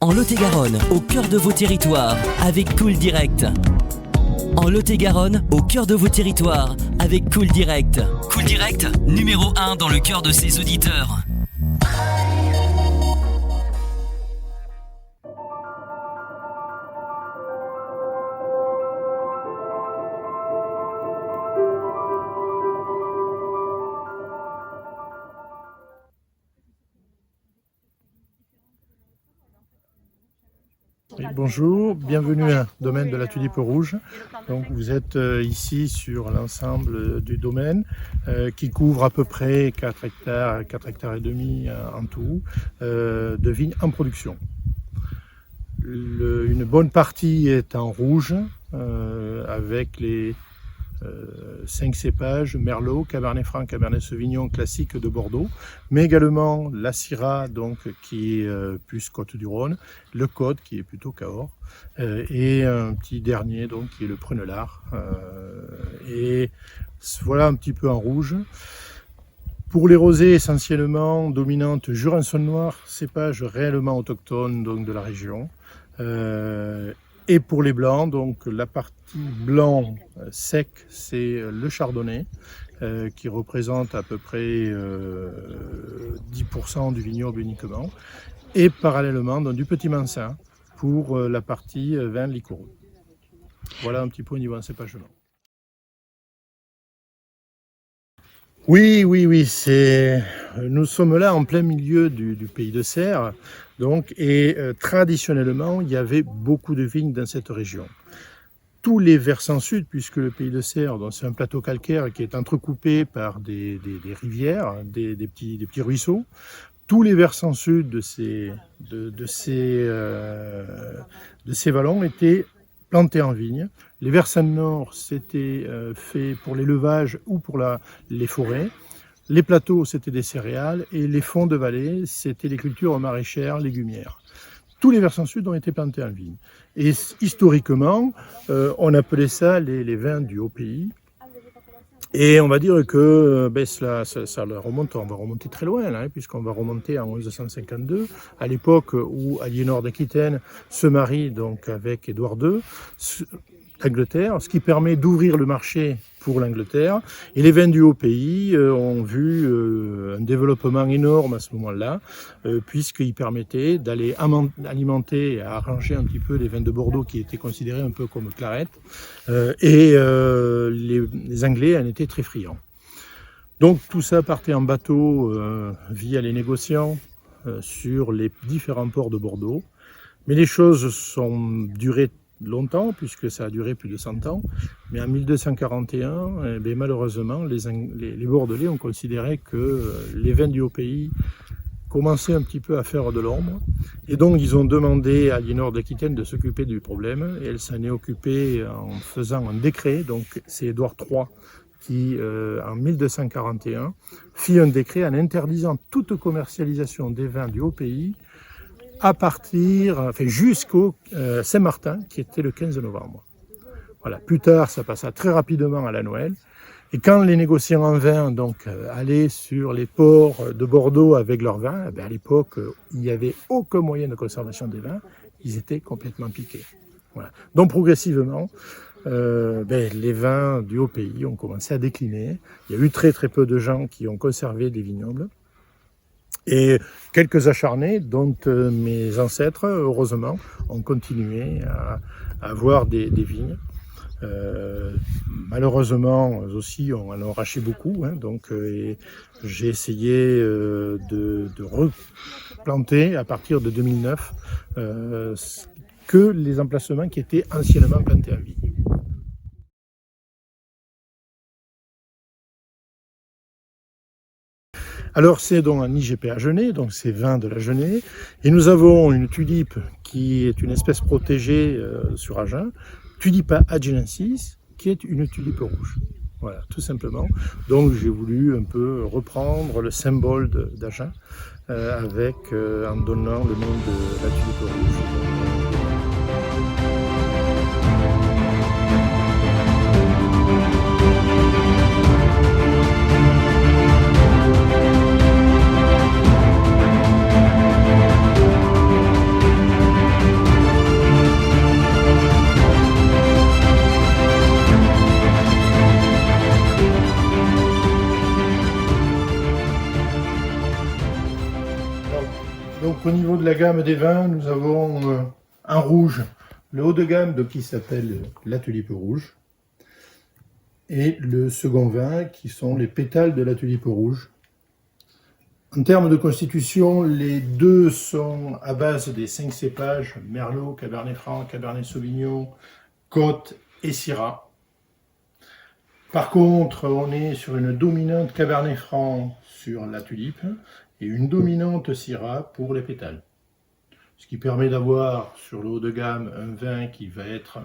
En Lot-et-Garonne, au cœur de vos territoires, avec Cool Direct. En Lot-et-Garonne, au cœur de vos territoires, avec Cool Direct. Cool Direct, numéro 1 dans le cœur de ses auditeurs. Oui, bonjour, bienvenue à Domaine de la Tulipe Rouge. Donc, vous êtes ici sur l'ensemble du domaine qui couvre à peu près 4 hectares et demi en tout de vignes en production. Une bonne partie est en rouge avec les 5 cépages, Merlot, Cabernet Franc, Cabernet Sauvignon classique de Bordeaux, mais également la Syrah donc, qui est plus Côte-du-Rhône, le Côte qui est plutôt Cahors, et un petit dernier donc, qui est le Prunelard. Et voilà un petit peu en rouge. Pour les rosés, essentiellement dominante Jurançon noir, cépage réellement autochtone donc, de la région. Et pour les blancs, donc la partie blanc sec, c'est le chardonnay qui représente à peu près 10% du vignoble uniquement. Et parallèlement, donc, du petit mansin pour la partie vin liquoreux. Voilà un petit peu au niveau encépagement. Oui, nous sommes là en plein milieu du pays de Serres, donc, et traditionnellement, il y avait beaucoup de vignes dans cette région. Tous les versants sud, puisque le pays de Serres, c'est un plateau calcaire qui est entrecoupé par des rivières, des petits ruisseaux, tous les versants sud de ces vallons étaient plantés en vigne. Les versants nord, c'était fait pour l'élevage ou pour les forêts. Les plateaux, c'était des céréales. Et les fonds de vallée, c'était les cultures maraîchères, légumières. Tous les versants sud ont été plantés en vigne. Et historiquement, on appelait ça les vins du haut pays. Et on va dire que ça remonte, on va remonter très loin, là, puisqu'on va remonter en 1152, à l'époque où Aliénor d'Aquitaine se marie donc avec Édouard II, d'Angleterre, ce qui permet d'ouvrir le marché pour l'Angleterre. Et les vins du haut pays ont vu un développement énorme à ce moment-là, puisqu'ils permettaient d'aller alimenter et arranger un petit peu les vins de Bordeaux qui étaient considérés un peu comme claret. Les Anglais en étaient très friands. Donc tout ça partait en bateau via les négociants sur les différents ports de Bordeaux. Mais les choses sont durées longtemps, puisque ça a duré plus de 100 ans, mais en 1241, malheureusement, les Bordelais ont considéré que les vins du haut pays commençaient un petit peu à faire de l'ombre, et donc ils ont demandé à Aliénor d'Aquitaine de s'occuper du problème, et elle s'en est occupée en faisant un décret, donc c'est Édouard III qui, en 1241, fit un décret en interdisant toute commercialisation des vins du haut pays jusqu'au Saint-Martin, qui était le 15 novembre. Voilà. Plus tard, ça passa très rapidement à la Noël. Et quand les négociants en vin donc, allaient sur les ports de Bordeaux avec leurs vins, à l'époque, il n'y avait aucun moyen de conservation des vins. Ils étaient complètement piqués. Voilà. Donc progressivement, les vins du haut pays ont commencé à décliner. Il y a eu très très peu de gens qui ont conservé des vignobles. Et quelques acharnés, dont mes ancêtres, heureusement, ont continué à avoir des vignes. Malheureusement aussi, on en a arraché beaucoup. J'ai essayé de replanter à partir de 2009 que les emplacements qui étaient anciennement plantés en vigne. Alors c'est donc un IGP Agenais, donc c'est vin de la Genée, et nous avons une tulipe qui est une espèce protégée sur Agen, Tulipa agenensis, qui est une tulipe rouge. Voilà, tout simplement. Donc j'ai voulu un peu reprendre le symbole d'Agen en donnant le nom de la tulipe rouge. gamme des vins, nous avons un rouge, le haut de gamme qui s'appelle la tulipe rouge, et le second vin qui sont les pétales de la tulipe rouge. En termes de constitution, les deux sont à base des 5 cépages, Merlot, Cabernet Franc, Cabernet Sauvignon, Côte et Syrah. Par contre, on est sur une dominante Cabernet Franc sur la tulipe et une dominante Syrah pour les pétales. Ce qui permet d'avoir sur le haut de gamme un vin qui va être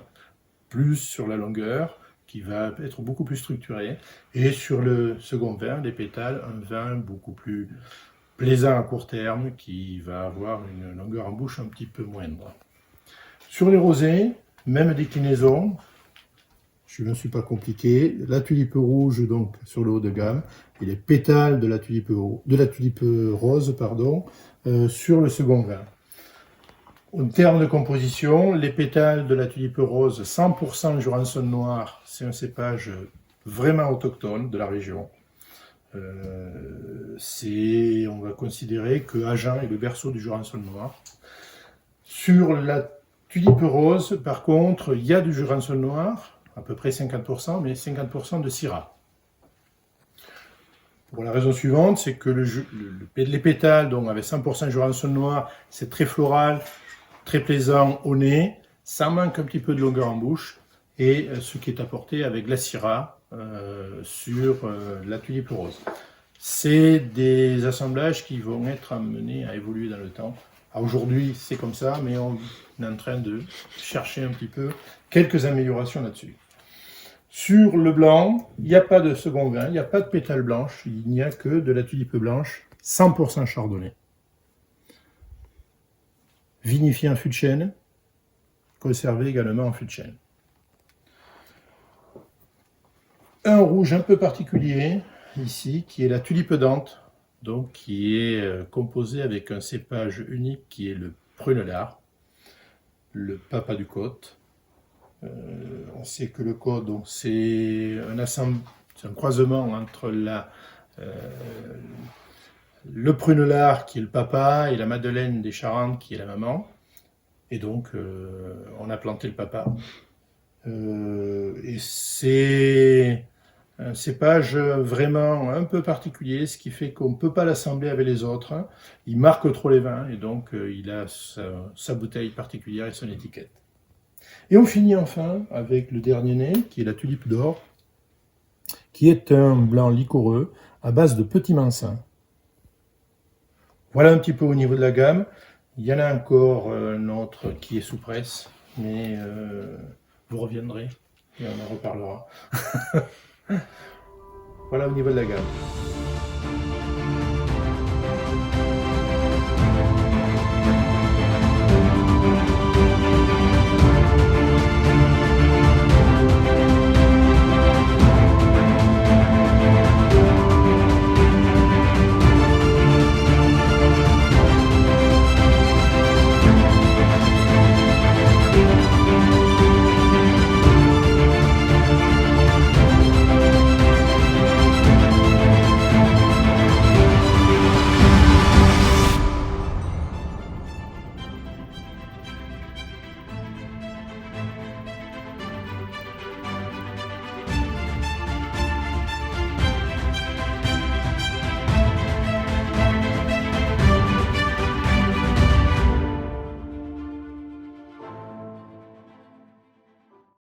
plus sur la longueur, qui va être beaucoup plus structuré, et sur le second vin, les pétales, un vin beaucoup plus plaisant à court terme, qui va avoir une longueur en bouche un petit peu moindre. Sur les rosés, même déclinaison, je ne me suis pas compliqué, la tulipe rouge donc sur le haut de gamme, et les pétales de la tulipe rose sur le second vin. En termes de composition, les pétales de la tulipe rose, 100% Jurançon noir, c'est un cépage vraiment autochtone de la région. On va considérer que Agen est le berceau du Jurançon noir. Sur la tulipe rose, par contre, il y a du Jurançon noir, à peu près 50%, mais 50% de Syrah. Pour la raison suivante, c'est que les pétales, donc avec 100% Jurançon noir, c'est très floral, très plaisant au nez, ça manque un petit peu de longueur en bouche, et ce qui est apporté avec la Syrah sur la tulipe rose. C'est des assemblages qui vont être amenés à évoluer dans le temps. Aujourd'hui, c'est comme ça, mais on est en train de chercher un petit peu quelques améliorations là-dessus. Sur le blanc, il n'y a pas de second vin, il n'y a pas de pétales blanches, il n'y a que de la tulipe blanche, 100% chardonnay. Vinifié en fût de chêne, conservé également en fût de chêne. Un rouge un peu particulier, ici, qui est la tulipe d'Ante, donc qui est composé avec un cépage unique qui est le prunelard, le papa du Côte. On sait que le Côte, c'est un croisement entre le prunelard qui est le papa et la madeleine des Charentes qui est la maman. Et donc, on a planté le papa. Et c'est un cépage vraiment un peu particulier, ce qui fait qu'on ne peut pas l'assembler avec les autres. Il marque trop les vins et donc il a sa bouteille particulière et son étiquette. Et on finit enfin avec le dernier né, qui est la tulipe d'or, qui est un blanc liquoreux à base de petits mansins. Voilà un petit peu au niveau de la gamme. Il y en a encore un autre qui est sous presse, mais vous reviendrez et on en reparlera. Voilà au niveau de la gamme.